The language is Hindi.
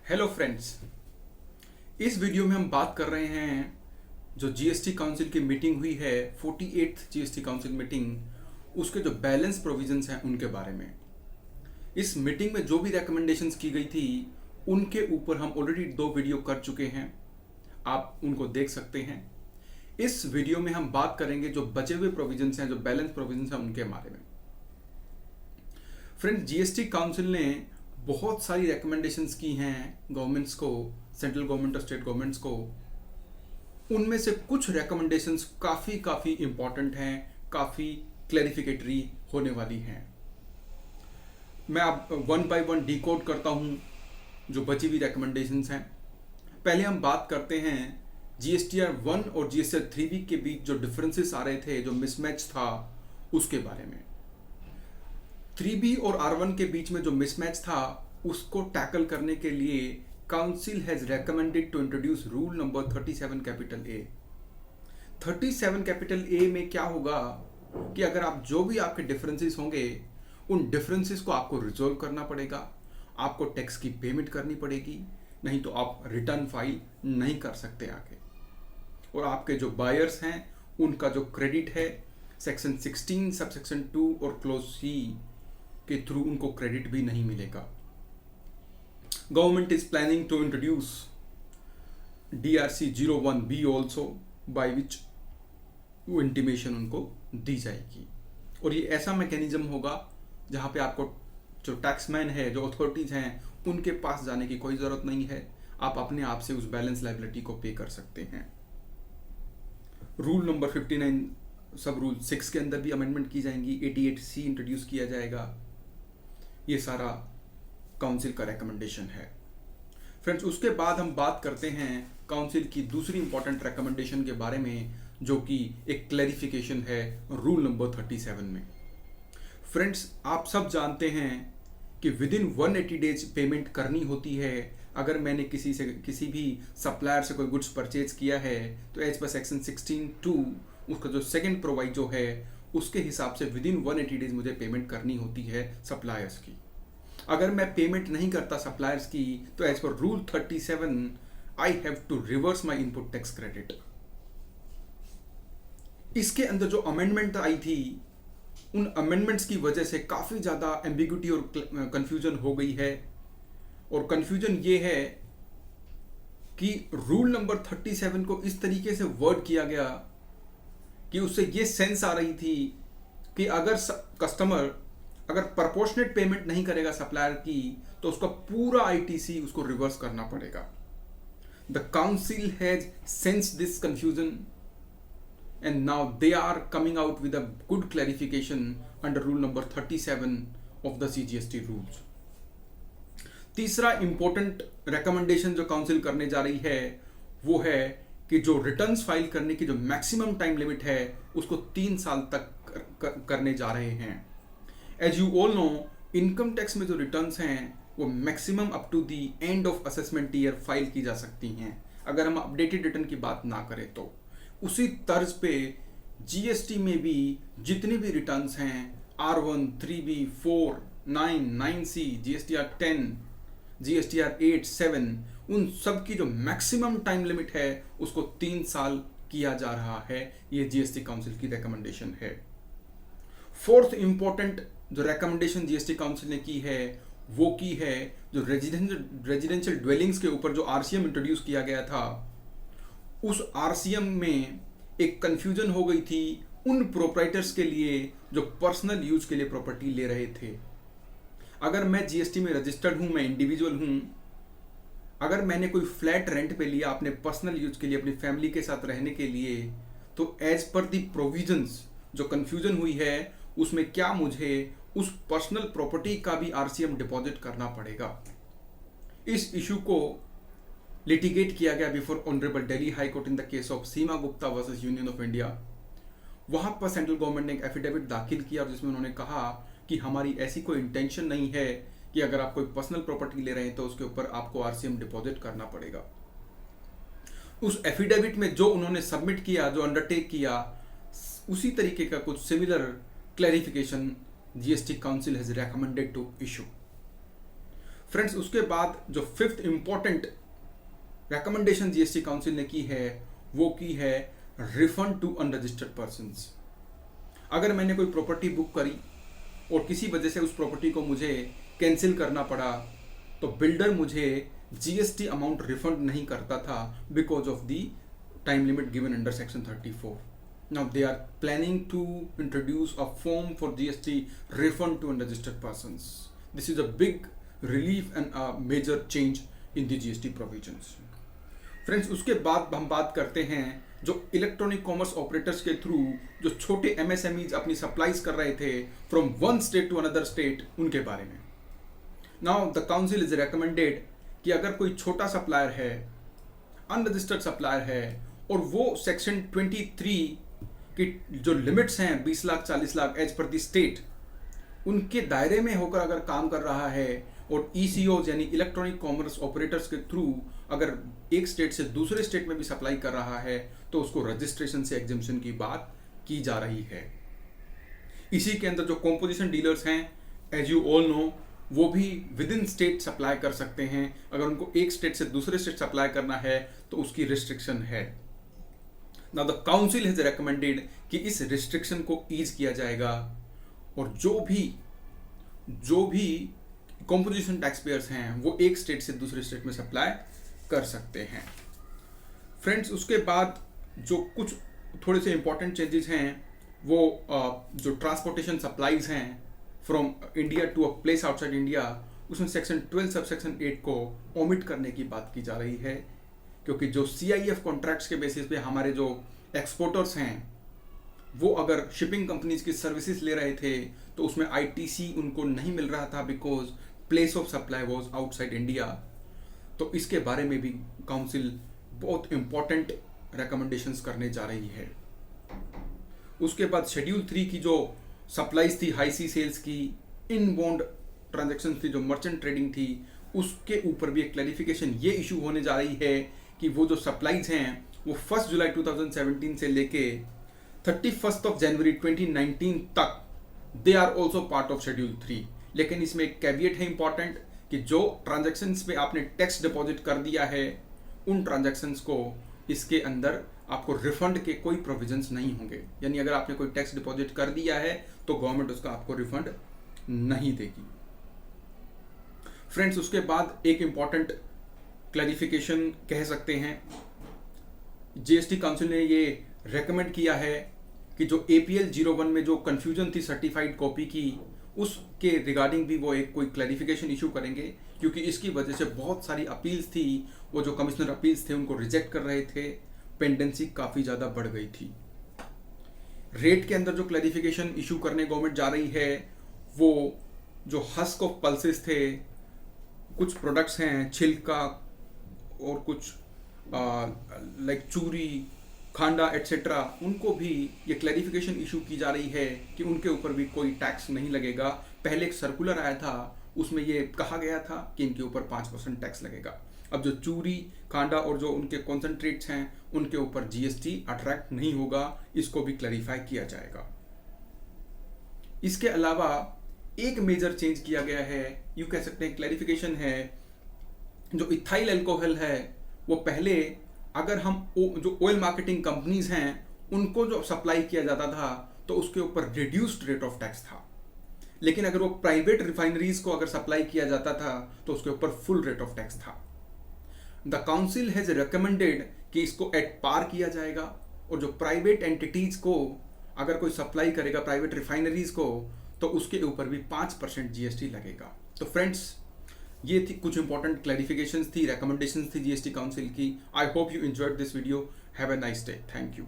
Hello friends. इस वीडियो में हम बात कर रहे हैं जो जीएसटी काउंसिल की मीटिंग हुई है 48th जीएसटी काउंसिल मीटिंग, उसके जो बैलेंस प्रोविजंस हैं उनके बारे में। इस मीटिंग में जो भी रिकमेंडेशंस की गई थी उनके ऊपर हम ऑलरेडी 2 वीडियो कर चुके हैं, आप उनको देख सकते हैं। इस वीडियो में हम बात करेंगे जो बचे हुए प्रोविजंस हैं, जो बैलेंस प्रोविजंस हैं उनके बारे में। फ्रेंड्स, जीएसटी काउंसिल ने बहुत सारी रिकमेंडेशंस की हैं गवर्नमेंट्स को, सेंट्रल गवर्नमेंट और स्टेट गवर्नमेंट्स को। उनमें से कुछ रिकमेंडेशंस काफ़ी इंपॉर्टेंट हैं, काफ़ी क्लैरिफिकेटरी होने वाली हैं। मैं अब वन बाय वन डिकोड करता हूं जो बची हुई रिकमेंडेशंस हैं। पहले हम बात करते हैं जीएसटीआर 1 और जीएसटीआर 3B के बीच जो डिफरेंसेस आ रहे थे, जो मिसमैच था, उसके बारे में। 3B और R1 के बीच में जो मिसमैच था उसको टैकल करने के लिए council has recommended to introduce rule number 37 capital A. 37 capital A में क्या होगा कि अगर आप जो भी आपके डिफरेंसेस होंगे उन डिफरेंसेस को आपको रिजोल्व करना पड़ेगा, आपको टैक्स की पेमेंट करनी पड़ेगी, नहीं तो आप रिटर्न फाइल नहीं कर सकते आगे। और आपके जो बायर्स हैं उनका जो क्रेडिट है सेक्शन 16 सबसेक्शन 2 और क्लोज सी के थ्रू उनको क्रेडिट भी नहीं मिलेगा। Government is planning to introduce DRC 01B also, by which वो इंटीमेशन उनको दी जाएगी। और ये ऐसा मैकेनिज्म होगा जहां पे आपको जो टैक्समैन है, जो अथॉरिटीज हैं, उनके पास जाने की कोई जरूरत नहीं है, आप अपने आप से उस बैलेंस लायबिलिटी को पे कर सकते हैं। रूल नंबर 59 सब रूल 6 के अंदर भी अमेंडमेंट की जाएंगी, 88C इंट्रोड्यूस किया जाएगा। ये सारा काउंसिल का रिकमेंडेशन है। फ्रेंड्स, उसके बाद हम बात करते हैं काउंसिल की दूसरी इंपॉर्टेंट रिकमेंडेशन के बारे में, जो कि एक क्लैरिफिकेशन है रूल नंबर 37 में। फ्रेंड्स, आप सब जानते हैं कि विद इन 180 डेज पेमेंट करनी होती है। अगर मैंने किसी भी सप्लायर से कोई गुड्स परचेज किया है तो एज पर सेक्शन 16(2) उसका जो सेकंड प्रोवाइड जो है उसके हिसाब से विद इन 180 डेज मुझे पेमेंट करनी होती है सप्लायर्स की। अगर मैं पेमेंट नहीं करता सप्लायर्स की तो as per rule 37 I have to reverse my input tax credit. इसके अंदर जो अमेंडमेंट आई थी उन अमेंडमेंट्स की वजह से काफी ज्यादा एम्बिग्यूटी और कंफ्यूजन हो गई है। और कंफ्यूजन ये है कि रूल नंबर 37 को इस तरीके से वर्ड किया गया कि उससे ये सेंस आ रही थी कि अगर कस्टमर अगर प्रपोर्शनेट पेमेंट नहीं करेगा सप्लायर की तो उसका पूरा ITC उसको रिवर्स करना पड़ेगा। The council has sensed this confusion and now they are coming out with a good clarification under rule number 37 of the CGST rules. तीसरा इंपॉर्टेंट रिकमेंडेशन जो काउंसिल करने जा रही है वो है कि जो रिटर्न्स फाइल करने की जो मैक्सिमम टाइम लिमिट है उसको 3 साल तक करने जा रहे हैं। As you all know, income tax में जो रिटर्न्स हैं वो maximum up to the end of assessment year file की जा सकती हैं, अगर हम अपडेटेड रिटर्न की बात ना करें तो। उसी तर्ज पे जीएसटी में भी जितने भी रिटर्न्स हैं R1, 3B, 4, 9, 9C, GSTR 10, GSTR 8, 7, उन सब की जो मैक्सिमम टाइम लिमिट है उसको 3 साल किया जा रहा है। ये जीएसटी काउंसिल की रिकमेंडेशन है। फोर्थ इंपॉर्टेंट जो रिकमेंडेशन जीएसटी काउंसिल ने की है वो की है जो रेजिडेंशियल ड्वेलिंग्स के ऊपर जो RCM इंट्रोड्यूस किया गया था, उस RCM में एक कंफ्यूजन हो गई थी उन प्रोप्राइटर्स के लिए जो पर्सनल यूज के लिए प्रॉपर्टी ले रहे थे। अगर मैं जीएसटी में रजिस्टर्ड हूं, मैं इंडिविजुअल हूं, अगर मैंने कोई फ्लैट रेंट पे लिया अपने पर्सनल यूज के लिए, अपनी फैमिली के साथ रहने के लिए, तो एज पर दी प्रोविजंस जो कंफ्यूजन हुई है उसमें क्या मुझे उस पर्सनल प्रॉपर्टी का भी RCM डिपॉजिट करना पड़ेगा। इस इशू को लिटिगेट किया गया before honourable Delhi high court in the case of Seema Gupta versus union of India. वहां पर सेंट्रल गवर्नमेंट ने एक एफिडेविट दाखिल किया जिसमें उन्होंने कहा कि हमारी ऐसी कोई इंटेंशन नहीं है कि अगर आप कोई पर्सनल प्रॉपर्टी ले रहे हैं तो उसके ऊपर आपको RCM डिपॉजिट करना पड़ेगा। उस एफिडेविट में जो उन्होंने सबमिट किया, जो अंडरटेक किया, उसी तरीके का कुछ similar clarification GST council has recommended to issue. Friends, उसके बाद जो fifth important recommendation GST council ने की है वो की है रिफंड टू अनरजिस्टर्ड पर्सन्स। अगर मैंने कोई प्रॉपर्टी बुक करी और किसी वजह से उस प्रॉपर्टी को मुझे कैंसिल करना पड़ा तो बिल्डर मुझे जीएसटी अमाउंट रिफंड नहीं करता था because of the time limit given under section 34। Now they are planning to introduce a form for GST refund to unregistered persons. This is a big relief and a major change in the GST provisions. Friends, उसके बाद हम बात करते हैं जो इलेक्ट्रॉनिक कॉमर्स ऑपरेटर्स के थ्रू जो छोटे एमएसएमईज अपनी सप्लाईज कर रहे थे from one state to another state, उनके बारे में। Now the council is recommended कि अगर कोई छोटा सप्लायर है, अनरजिस्टर्ड सप्लायर है और वो सेक्शन 23 की जो लिमिट्स हैं 20 lakh 40 lakh as per the state, उनके दायरे में होकर अगर काम कर रहा है और ईसीओज यानी इलेक्ट्रॉनिक कॉमर्स ऑपरेटर्स के थ्रू अगर एक स्टेट से दूसरे स्टेट में भी सप्लाई कर रहा है तो उसको रजिस्ट्रेशन से एग्जेम्पशन की बात की जा रही है। इसी के अंदर जो कॉम्पोजिशन डीलर्स हैं, एज यू ऑल नो, वो भी विद इन स्टेट सप्लाई कर सकते हैं। अगर उनको एक स्टेट से दूसरे स्टेट सप्लाई करना है तो उसकी रिस्ट्रिक्शन है। Now the council has recommended कि इस रिस्ट्रिक्शन को ईज किया जाएगा और जो भी कॉम्पोजिशन टैक्स पेयर्स हैं वो एक स्टेट से दूसरे स्टेट में सप्लाई कर सकते हैं। फ्रेंड्स, उसके बाद जो कुछ थोड़े से इंपॉर्टेंट चेंजेस हैं वो जो ट्रांसपोर्टेशन सप्लाईज हैं from India to a place outside India, उसमें सेक्शन 12 सब सेक्शन 8 को ओमिट करने की बात की जा रही है, क्योंकि जो CIF कॉन्ट्रैक्ट्स के बेसिस पे हमारे जो एक्सपोर्टर्स हैं वो अगर शिपिंग कंपनीज की सर्विसेज ले रहे थे तो उसमें ITC उनको नहीं मिल रहा था because place of supply was outside India. तो इसके बारे में भी काउंसिल बहुत इंपॉर्टेंट रिकमेंडेशंस करने जा रही है। उसके बाद शेड्यूल 3 की जो सप्लाईज थी हाई सी सेल्स की, इन बॉन्ड ट्रांजैक्शन थी, जो मर्चेंट ट्रेडिंग थी, उसके ऊपर भी एक क्लैरिफिकेशन ये इशू होने जा रही है कि वो जो सप्लाईज हैं वो 1 जुलाई 2017 से लेके 31 जनवरी 2019 तक they are also part of schedule 3। लेकिन इसमें एक कैविएट है इंपॉर्टेंट कि जो ट्रांजैक्शंस पे आपने टैक्स डिपॉजिट कर दिया है उन ट्रांजैक्शंस को इसके अंदर आपको रिफंड के कोई प्रोविजंस नहीं होंगे। यानी अगर आपने कोई टैक्स डिपॉजिट कर दिया है तो गवर्नमेंट उसका आपको रिफंड नहीं देगी। फ्रेंड्स, उसके बाद एक इंपॉर्टेंट क्लैरिफिकेशन कह सकते हैं, जीएसटी काउंसिल ने ये रेकमेंड किया है कि जो APL 01 में जो कंफ्यूजन थी सर्टिफाइड कॉपी की, उसके रिगार्डिंग भी वो एक कोई क्लैरिफिकेशन इशू करेंगे, क्योंकि इसकी वजह से बहुत सारी अपील्स थी, वो जो कमिश्नर अपील्स थे उनको रिजेक्ट कर रहे थे, पेंडेंसी काफ़ी ज़्यादा बढ़ गई थी। रेट के अंदर जो क्लैरिफिकेशन इशू करने गवर्नमेंट जा रही है वो जो हस्क ऑफ पल्सेस थे, कुछ प्रोडक्ट्स हैं छिलका और कुछ लाइक चूरी, खांडा एटसेट्रा, उनको भी ये क्लैरिफिकेशन इशू की जा रही है कि उनके ऊपर भी कोई टैक्स नहीं लगेगा। पहले एक सर्कुलर आया था उसमें ये कहा गया था कि इनके ऊपर 5% टैक्स लगेगा। अब जो चूरी, खांडा और जो उनके कॉन्सेंट्रेट्स हैं उनके ऊपर GST अट्रैक्ट नहीं होगा, इसको भी क्लैरिफाई किया जाएगा। इसके अलावा एक मेजर चेंज किया गया है, यूँ कह सकते हैं क्लैरिफिकेशन है, जो इथाइल अल्कोहल है वो पहले अगर हम जो ऑयल मार्केटिंग कंपनीज हैं उनको जो सप्लाई किया जाता था तो उसके ऊपर रिड्यूस्ड रेट ऑफ टैक्स था, लेकिन अगर वो प्राइवेट रिफाइनरीज को अगर सप्लाई किया जाता था तो उसके ऊपर फुल रेट ऑफ टैक्स था। द काउंसिल हैज रिकमेंडेड कि इसको एट पार किया जाएगा और जो प्राइवेट एंटिटीज को अगर कोई सप्लाई करेगा प्राइवेट रिफाइनरीज को तो उसके ऊपर भी 5% GST लगेगा। तो फ्रेंड्स, ये थी कुछ इंपॉर्टेंट क्लैरिफिकेशंस थी, रिकमेंडेशंस थी जीएसटी काउंसिल की। I hope you enjoyed this video. Have a nice day. Thank you.